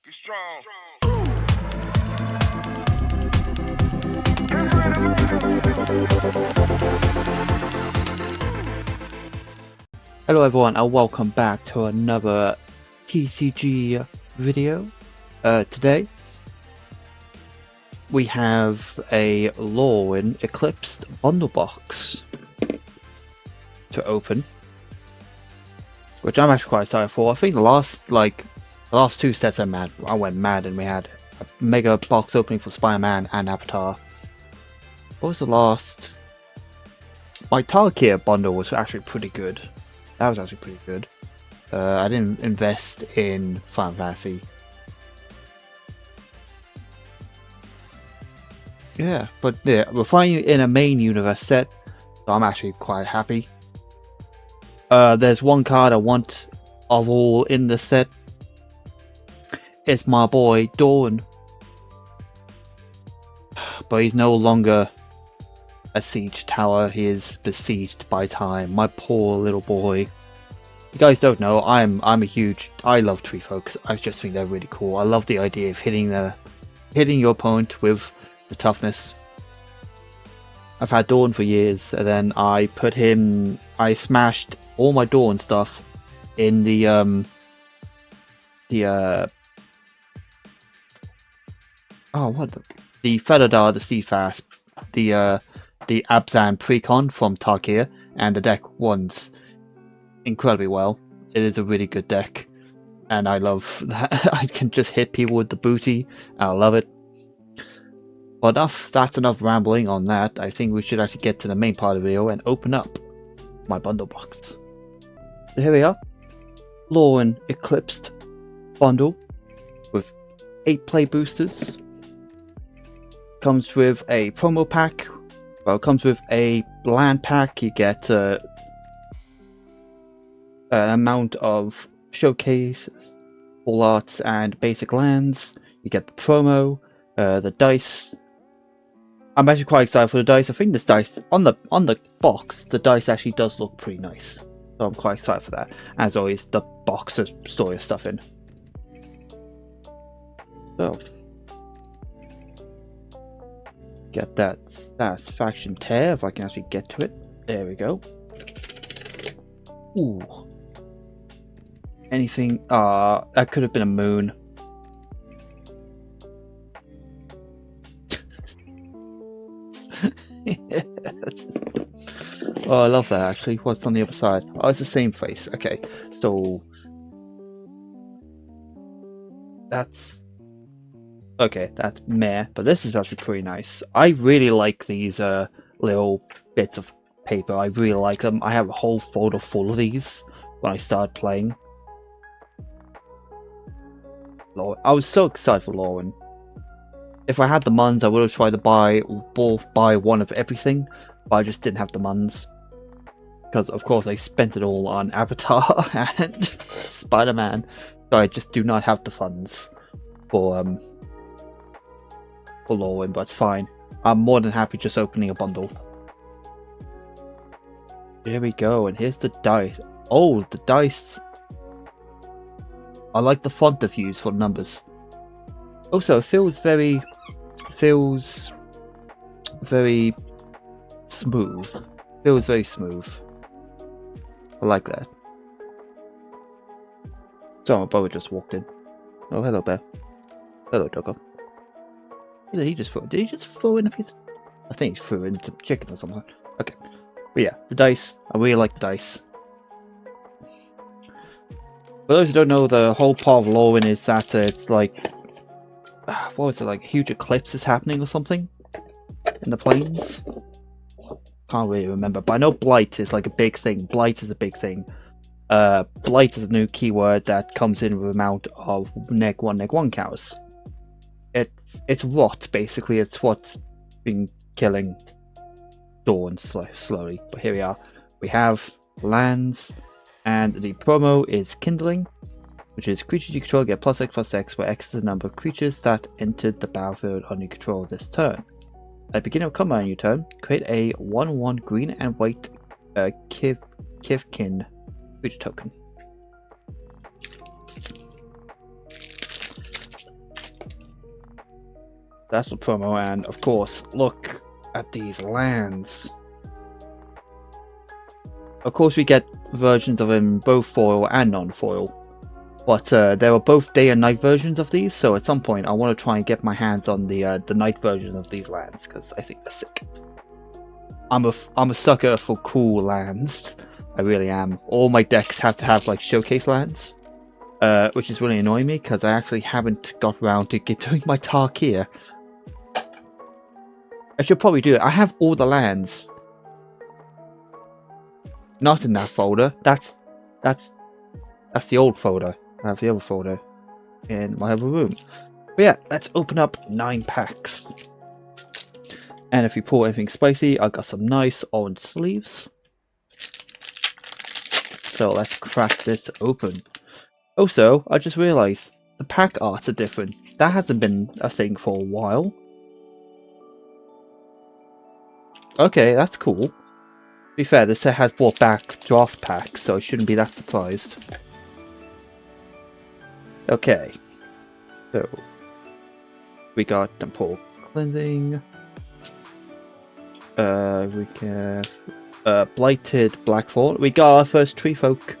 Get strong. Hello everyone and welcome back to another TCG video. Today we have a Lorwyn Eclipsed bundle box to open, which I'm actually quite excited for. I think the last two sets I went mad and we had a mega box opening for Spider-Man and Avatar. What was the last? My Tarkir bundle was actually pretty good. That was actually pretty good. I didn't invest in Final Fantasy. Yeah, but yeah, we're finally in a main universe set, so I'm actually quite happy. There's one card I want of all in the set. It's my boy Dawn, but he's no longer a siege tower. He is besieged by time. My poor little boy. You guys don't know, I love tree folks. I just think they're really cool. I love the idea of hitting your opponent with the toughness. I've had Dawn for years, and then I smashed all my Dawn stuff in the Felidar, the Steadfast, the Abzan Precon from Tarkir, and the deck runs incredibly well. It is a really good deck, and I love that I can just hit people with the booty. I love it. But that's enough rambling on that. I think we should actually get to the main part of the video and open up my bundle box. So here we are, Lorwyn Eclipsed bundle with 8 play boosters. Comes with a promo pack. Well, it comes with a land pack. You get an amount of showcase, full arts, and basic lands. You get the promo, the dice. I'm actually quite excited for the dice. I think this dice on the box, the dice actually does look pretty nice, so I'm quite excited for that. As always, the box has story of stuff in. So get that satisfaction tear if I can actually get to it. There we go. Ooh. Anything? That could have been a moon. Oh, I love that actually. What's on the other side? Oh, it's the same face. Okay, so that's meh, but this is actually pretty nice. I really like these little bits of paper. I really like them. I have a whole folder full of these when I started playing. I was so excited for Lorwyn. If I had the Muns, I would have tried to buy one of everything, but I just didn't have the Muns. Because of course I spent it all on Avatar and Spider-Man, so I just do not have the funds for Lorwyn, but it's fine. I'm more than happy just opening a bundle. Here we go, and here's the dice. Oh, the dice. I like the font they've used for the numbers. Also, it feels very smooth. Feels very smooth. I like that. So my brother just walked in. Oh, hello, bear. Hello, doggo. Did he just throw in a piece? I think he threw in some chicken or something. Okay. But yeah, the dice. I really like the dice. For those who don't know, the whole part of Lorwyn is that it's like, what was it, like a huge eclipse is happening or something in the plains? Can't really remember, but I know Blight is like a big thing. Blight is a big thing. Blight is a new keyword that comes in with amount of neg 1 cows. It's rot, basically. It's what's been killing Dawn slowly. But here we are. We have lands, and the promo is Kindling, which is creatures you control get +X/+X, where X is the number of creatures that entered the battlefield under your control this turn. At the beginning of combat on your turn, create a 1/1 green and white Kivkin creature token. That's the promo, and of course, look at these lands. Of course, we get versions of them both foil and non-foil, but there are both day and night versions of these. So at some point, I want to try and get my hands on the night version of these lands because I think they're sick. I'm a sucker for cool lands. I really am. All my decks have to have like showcase lands, which is really annoying me because I actually haven't got around to doing my Tarkir. I should probably do it. I have all the lands. Not in that folder. That's the old folder. I have the other folder in my other room. But yeah, let's open up 9 packs. And if you pull anything spicy, I got some nice orange sleeves. So let's crack this open. Also, I just realized the pack arts are different. That hasn't been a thing for a while. Okay, that's cool. To be fair, this set has brought back draft packs, so I shouldn't be that surprised. Okay, so we got Temporal Cleansing. We have Blighted Blackthorn. We got our first Tree Folk.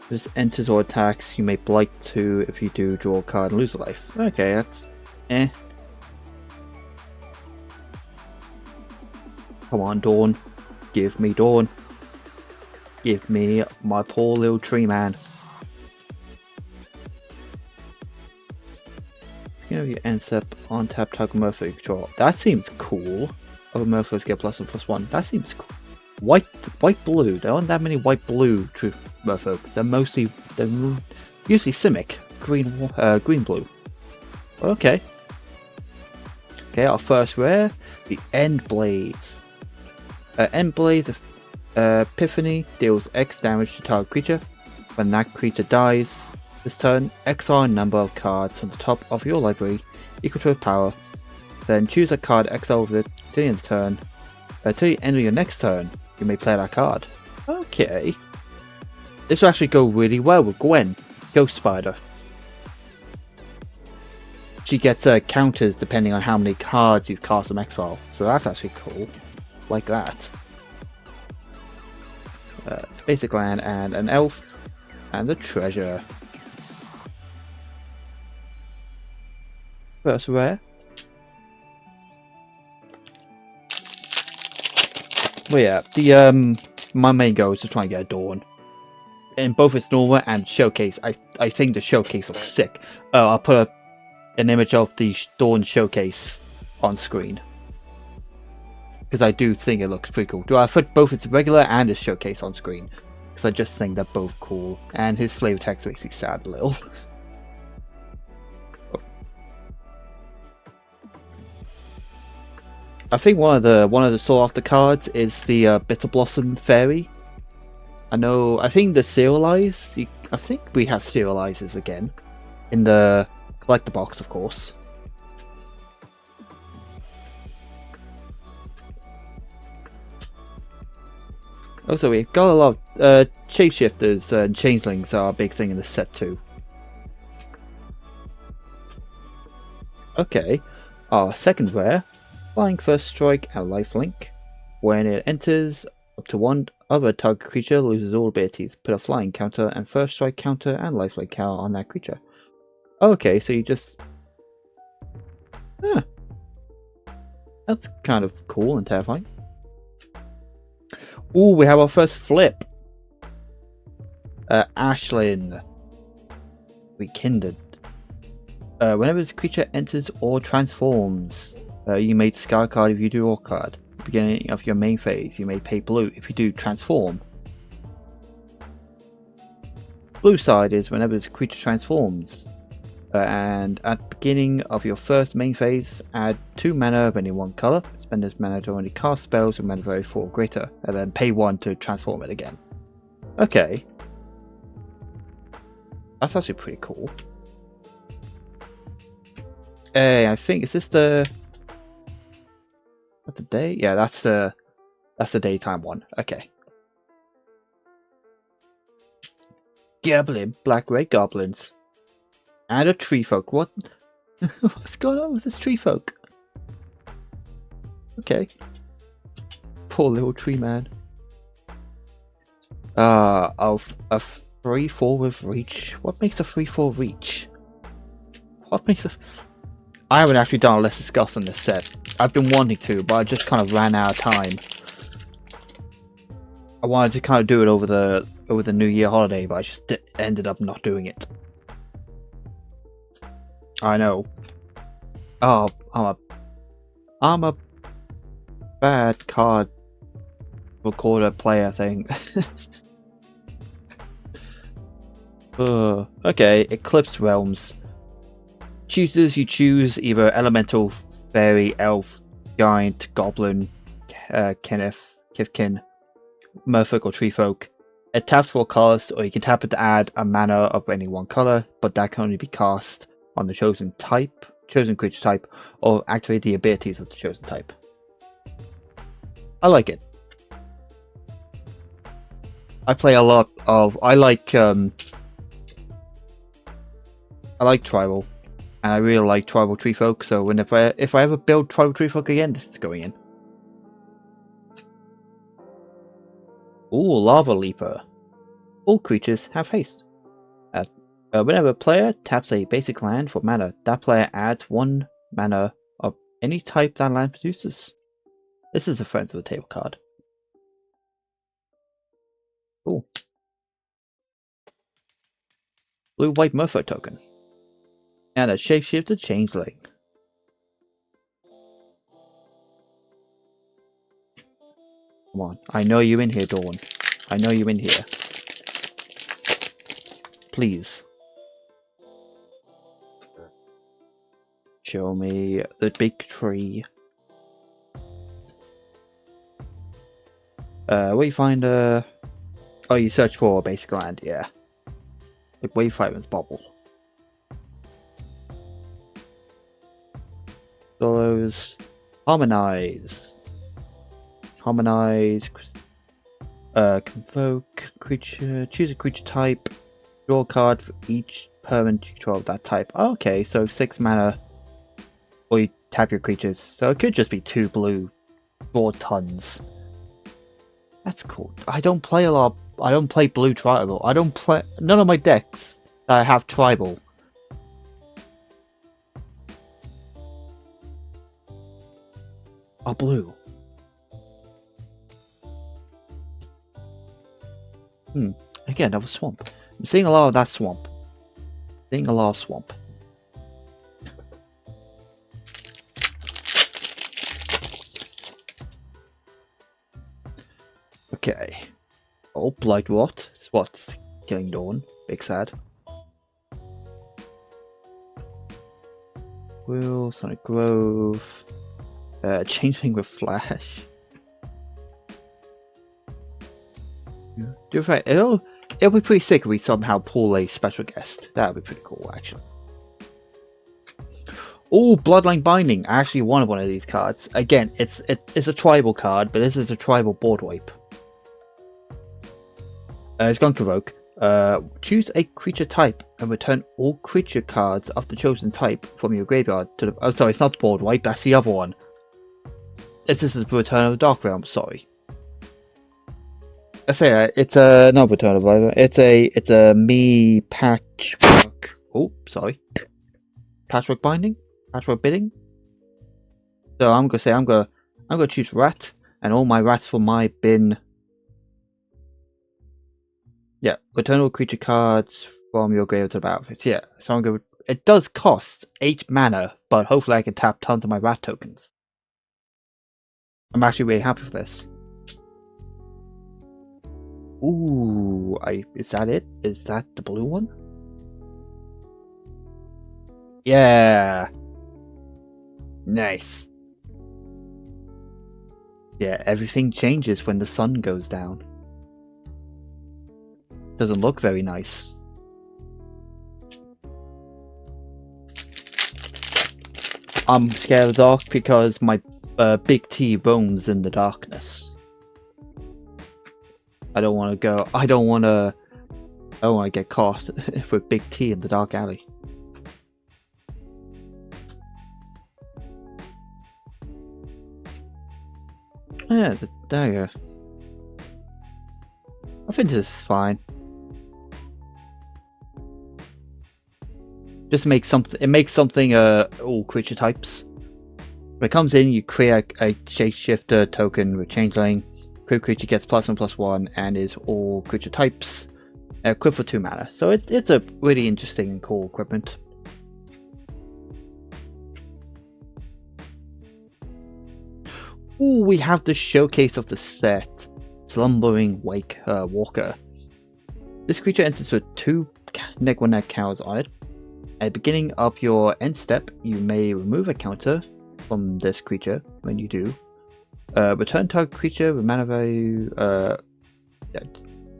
This enters or attacks. You may Blight 2 if you do draw a card and lose a life. Okay, that's eh. Come on, Dawn. Give me Dawn. Give me my poor little tree man. You know, you end up on tap target Murphy you control. That seems cool. Other Murphys get +1/+1. That seems cool. White blue. There aren't that many white blue true Murphys. They're usually Simic. Green blue. Okay. Okay, our first rare, the End Blaze. End Blaze Epiphany deals X damage to target creature. When that creature dies this turn, exile a number of cards from the top of your library equal to its power. Then choose a card exile with it till the end of the turn. Till the end of your next turn, you may play that card. Okay. This will actually go really well with Gwen, Ghost Spider. She gets counters depending on how many cards you've cast from exile, so that's actually cool. Like that. Basic land and an elf and a treasure. First rare. Well, yeah, my main goal is to try and get a Dawn. In both its normal and showcase, I think the showcase looks sick. I'll put an image of the Dawn showcase on screen. Because I do think it looks pretty cool. I put both its regular and its showcase on screen. Because I just think they're both cool. And his slave text makes me sad a little. I think one of the sought after cards is the Bitter Blossom Fairy. I think the serialized. I think we have serializers again in the collector box, of course. Also, we've got a lot of shapeshifters and changelings are a big thing in this set too. Okay, our second rare, Flying First Strike and Lifelink. When it enters, up to one other target creature loses all abilities. Put a flying counter and first strike counter and lifelink counter on that creature. Okay, so you just... Huh. That's kind of cool and terrifying. Ooh, we have our first flip. Ashlyn. Rekindled. Whenever this creature enters or transforms, you may discard a card if you do draw a card. At the beginning of your main phase, you may pay blue if you do transform. Blue side is whenever this creature transforms. And at the beginning of your first main phase, add 2 mana of any one color. Spend this mana to only cast spells with mana value 4 or greater, and then pay 1 to transform it again. Okay. That's actually pretty cool. Hey, I think, is this the... That's the day? Yeah, that's the daytime one. Okay. Goblin, black red goblins. And a tree folk. What? What's going on with this tree folk? Okay. Poor little tree man. Of a 3/4 with reach. What makes a 3/4 reach? What makes a... I haven't actually done a Let's Discuss on this set. I've been wanting to, but I just kind of ran out of time. I wanted to kind of do it over the New Year holiday, but I just ended up not doing it. I know. Oh, I'm a bad card recorder player thing. Okay, Eclipsed Realms. You choose either Elemental, Fairy, Elf, Giant, Goblin, Kithkin, Merfolk, or Treefolk. It taps for colors, or you can tap it to add a mana of any one color, but that can only be cast on the chosen creature type, or activate the abilities of the chosen type. I like it. I play a lot of... I like Tribal. And I really like Tribal Treefolk, so if I ever build Tribal Treefolk again, this is going in. Ooh, Lava Leaper. All creatures have haste. Whenever a player taps a basic land for mana, that player adds 1 mana of any type that land produces. This is a Friends of the Table card. Cool. Blue-white Merfolk token. And a Shapeshifter Changeling. Come on, I know you in here, Dawn. I know you in here. Please. Show me the big tree. Where you find oh, you search for a basic land, yeah. Like Wayfireman's Bubble. Those Harmonize, convoke creature, choose a creature type, draw a card for each permanent you control of that type. Okay, so 6 mana, or you tap your creatures, so it could just be 2 blue, draw tons. That's cool. I don't play a lot. I don't play blue tribal. I don't play none of my decks that I have tribal. Are blue. Again, that was swamp. I'm seeing a lot of that swamp. Seeing a lot of swamp. Okay. Oh, Blight Rot. It's what's killing Dawn. Big sad. Will, Sonic Grove. Changeling with Flash. It'll be pretty sick if we somehow pull a special guest. That would be pretty cool, actually. Oh, Bloodline Binding. I actually wanted one of these cards. Again, it's a tribal card, but this is a tribal board wipe. It's gone Convoke. Choose a creature type and return all creature cards of the chosen type from your graveyard to the... Oh, sorry, it's not the board wipe. That's the other one. This is the Return of the Dark Realm. Sorry. I say it's a not Return of Viper. It's a me patchwork. Oh, sorry. Patchwork binding, patchwork bidding. So I'm gonna choose rat, and all my rats from my bin. Yeah, return all creature cards from your graveyard to the battlefield. Yeah, so I'm gonna. It does cost 8 mana, but hopefully I can tap tons of my rat tokens. I'm actually really happy with this. Ooh, is that it? Is that the blue one? Yeah. Nice. Yeah, everything changes when the sun goes down. Doesn't look very nice. I'm scared of the dark because my big T roams in the darkness. I don't want to go. I don't want to get caught with Big T in the dark alley. Yeah, the dagger. I think this is fine. Just makes something. It makes something. All creature types. When it comes in, you create a shapeshifter token with changeling. Creature gets +1/+1 and is all creature types. Equipped for 2 mana. So it's a really interesting and cool equipment. Ooh, we have the showcase of the set, Slumbering Walker. This creature enters with 2 -1 counters on it. At the beginning of your end step, you may remove a counter from this creature. When you do, return target creature with mana value.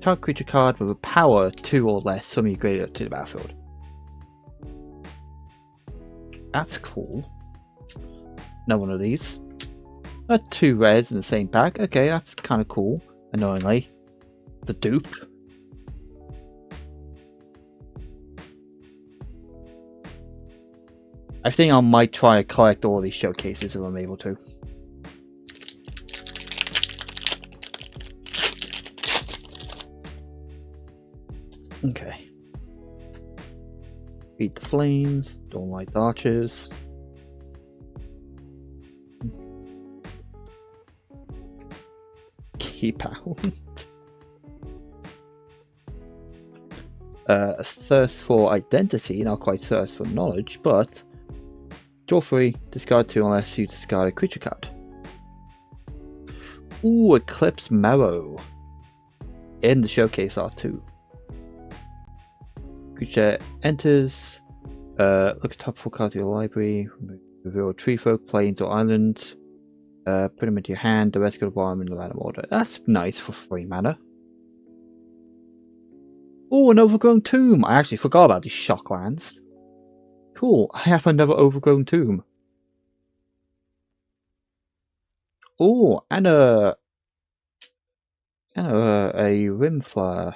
Target creature card with a power 2 or less from your graveyard to the battlefield. That's cool. Another one of these. 2 rares in the same pack. Okay, that's kind of cool. Annoyingly, the dupe. I think I might try to collect all these showcases if I'm able to. Okay. Feed the flames. Dawnlight's archers. Keep out. A thirst for identity, not quite thirst for knowledge, but draw 3, discard 2 unless you discard a creature card. Ooh, Eclipsed Marrow. In the showcase R2. Creature enters, look at top 4 cards of your library, reveal a tree folk, plains or island, put them into your hand, the rest go to the bottom in the random order. That's nice for 3 mana. Oh, an overgrown tomb! I actually forgot about these shock lands. Cool, I have another overgrown tomb. Oh, and a Rimflyer.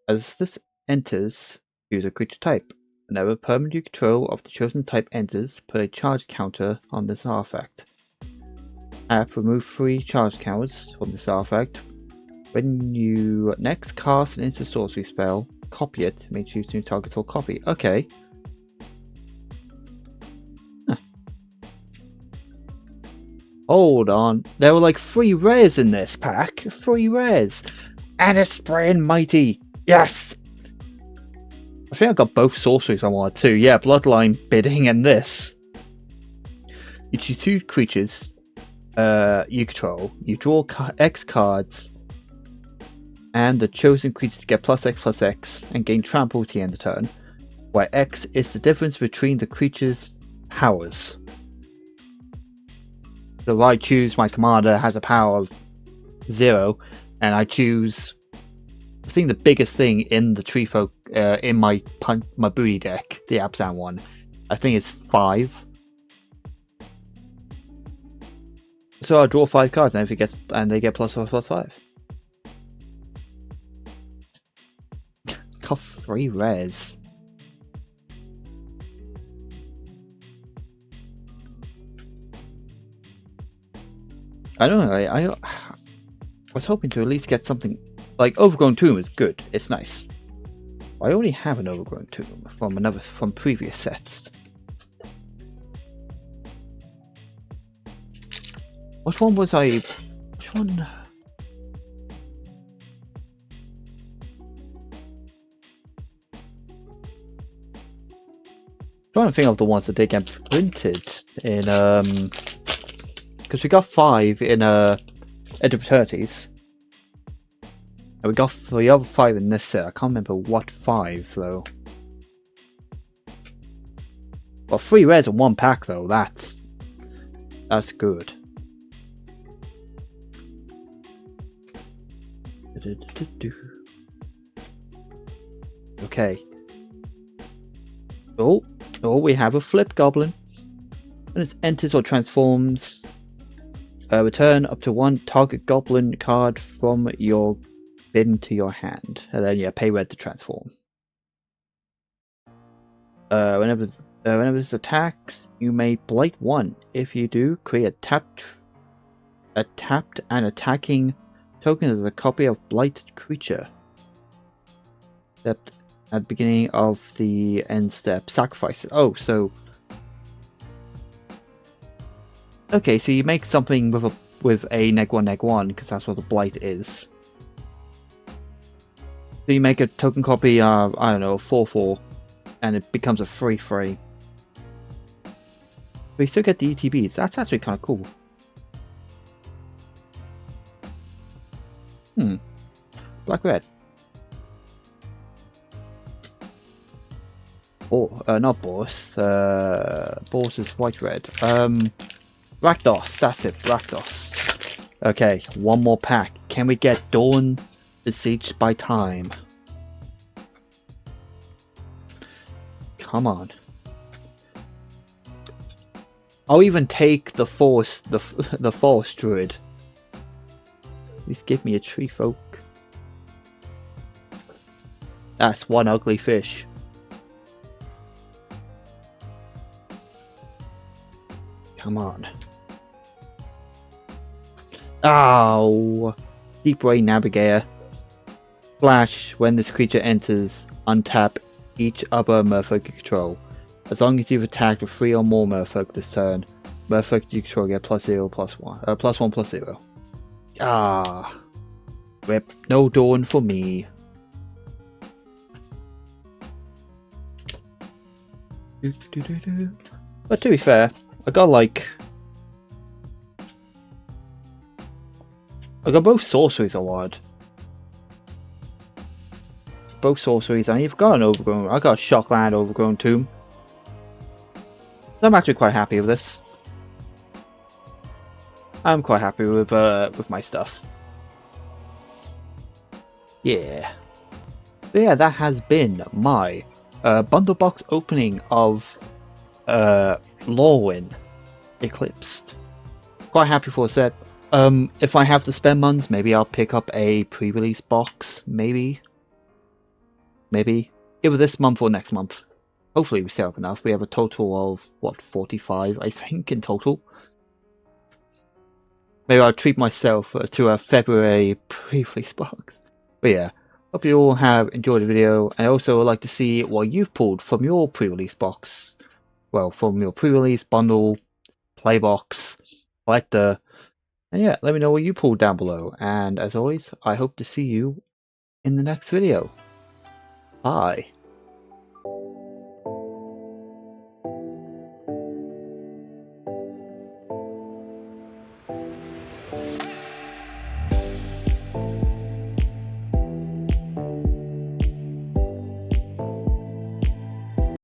As this enters, use a creature type. Whenever permanent you control of the chosen type enters, put a charge counter on this artifact. Remove 3 charge counters from this artifact. When you next cast an instant sorcery spell, copy it, may choose new target or copy. Okay. Huh. Hold on, there were like 3 rares in this pack. 3 rares! And it's spraying mighty! Yes! I think I got both sorceries I wanted too. Yeah, Bloodline, Bidding, and this. You choose 2 creatures you control. You draw X cards, and the chosen creatures get +X/+X and gain trample to the end of the turn, where X is the difference between the creature's powers. So if I choose my commander has a power of 0, and I choose, I think the biggest thing in the tree folk in my booty deck, the Abzan one, I think it's 5. So I draw 5 cards, and if it gets, and they get +5/+5. Got 3 rares. I don't know. I was hoping to at least get something like Overgrown Tomb is good. It's nice. I already have an Overgrown Tomb from previous sets. Which one was I? Which one? I'm trying to think of the ones that they get printed in because we got 5 in Edge of Eternities, and we got the other 5 in this set. I can't remember what 5 though. Well, 3 rares in 1 pack though. That's good. Okay. Oh, we have a flip goblin. When it enters or transforms, return up to 1 target goblin card from your bin to your hand, and then pay red to transform. Whenever this attacks, you may blight 1. If you do, create a tapped A tapped and attacking token is a copy of Blighted Creature. Step at the beginning of the end step. Sacrifice it. Oh, so okay, so you make something with a neg 1 because that's what the blight is. So you make a token copy of, I don't know, 4/4, and it becomes a 3/3. But you still get the ETBs. That's actually kind of cool. Black red. Oh, not Boris. Boris is white red. Rakdos. That's it. Rakdos. Okay, one more pack. Can we get Dawn besieged by time? Come on. I'll even take the force, the force druid. Please give me a tree folk. That's one ugly fish. Come on. Oh, Deep Ray Navigator. Flash, when this creature enters, untap each other merfolk you control. As long as you've attacked with 3 or more merfolk this turn, merfolk you control get +0/+1, +1/+0. Ah, rip. No Dawn for me. But to be fair, I got both sorceries award. Both sorceries, and you've got an overgrown. I got a Shockland Overgrown Tomb. So I'm actually quite happy with this. I'm quite happy with my stuff. Yeah. So yeah, that has been my bundle box opening of Lorwyn Eclipsed. Quite happy for a set. If I have the spare months, maybe I'll pick up a pre-release box. Maybe either this month or next month. Hopefully we set up enough. We have a total of what, 45 I think in total. Maybe I'll treat myself to a February pre-release box. But yeah, hope you all have enjoyed the video, and I also would like to see what you've pulled from your pre-release box. Well, from your pre-release bundle, playbox, collector, and yeah, let me know what you pulled down below. And as always, I hope to see you in the next video. Bye.